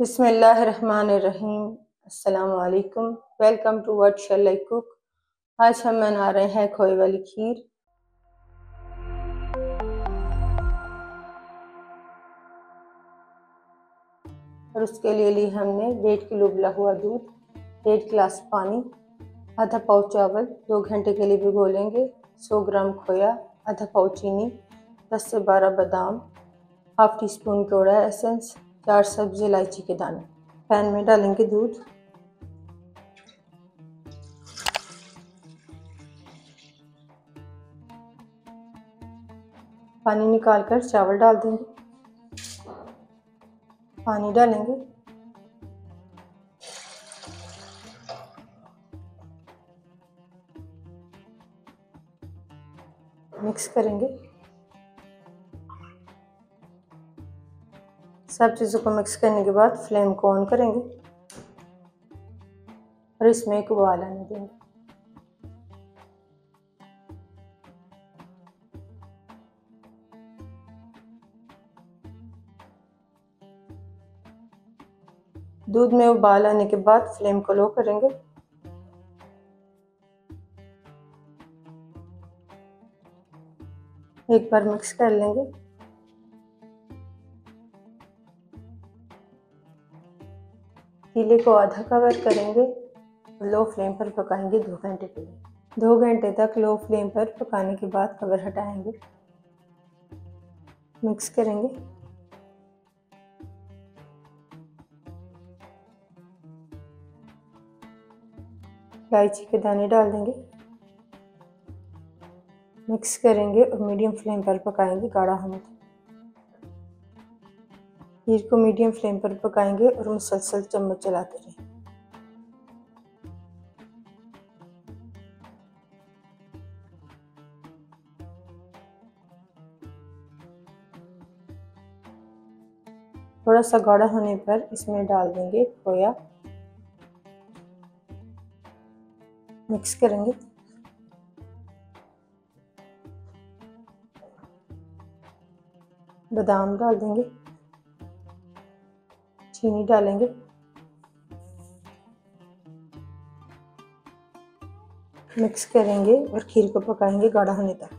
बिस्मिल्लाहिर्रहमानिर्रहीम। अस्सलाम वालेकुम। Welcome to what shall I cook. आज हम बना रहे हैं खोए वाली खीर। और उसके लिए हमने 1.5 किलो उबला हुआ दूध, 1.5 गिलास पानी, आधा पाव चावल 2 घंटे के लिए भिगो लेंगे, 100 ग्राम खोया, आधा पाव चीनी, 10 से 12 बादाम, हाफ टी स्पून केवड़ा एसेंस, 4 सब्ज़ इलायची के दाने। पैन में डालेंगे दूध, पानी निकालकर चावल डाल देंगे, पानी डालेंगे, मिक्स करेंगे। सब चीज़ों को मिक्स करने के बाद फ्लेम को ऑन करेंगे और इसमें एक उबाल आने देंगे। दूध में उबाल आने के बाद फ्लेम को लो करेंगे। एक बार मिक्स कर लेंगे। पतीले को आधा कवर करेंगे, लो फ्लेम पर पकाएंगे 2 घंटे के लिए। 2 घंटे तक लो फ्लेम पर पकाने के बाद कवर हटाएंगे, मिक्स करेंगे। इलायची के दाने डाल देंगे, मिक्स करेंगे और मीडियम फ्लेम पर पकाएंगे गाढ़ा होने तक। खीर को मीडियम फ्लेम पर पकाएंगे और मुसलसल चम्मच चलाते रहें। थोड़ा सा गाढ़ा होने पर इसमें डाल देंगे खोया, मिक्स करेंगे। बादाम डाल देंगे, चीनी डालेंगे, मिक्स करेंगे और खीर को पकाएंगे गाढ़ा होने तक।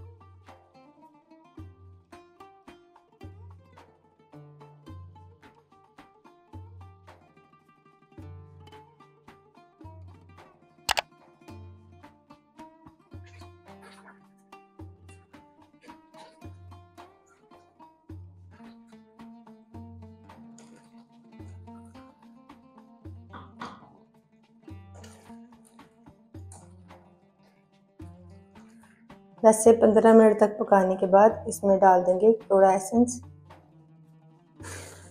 दस से 15 मिनट तक पकाने के बाद इसमें डाल देंगे केवड़ा एसेंस,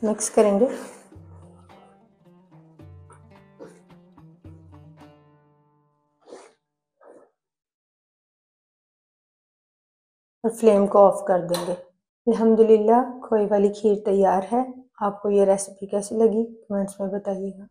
मिक्स करेंगे। और फ्लेम को ऑफ कर देंगे। अल्हम्दुलिल्लाह खोए वाली खीर तैयार है। आपको ये रेसिपी कैसी लगी कमेंट्स में बताइएगा।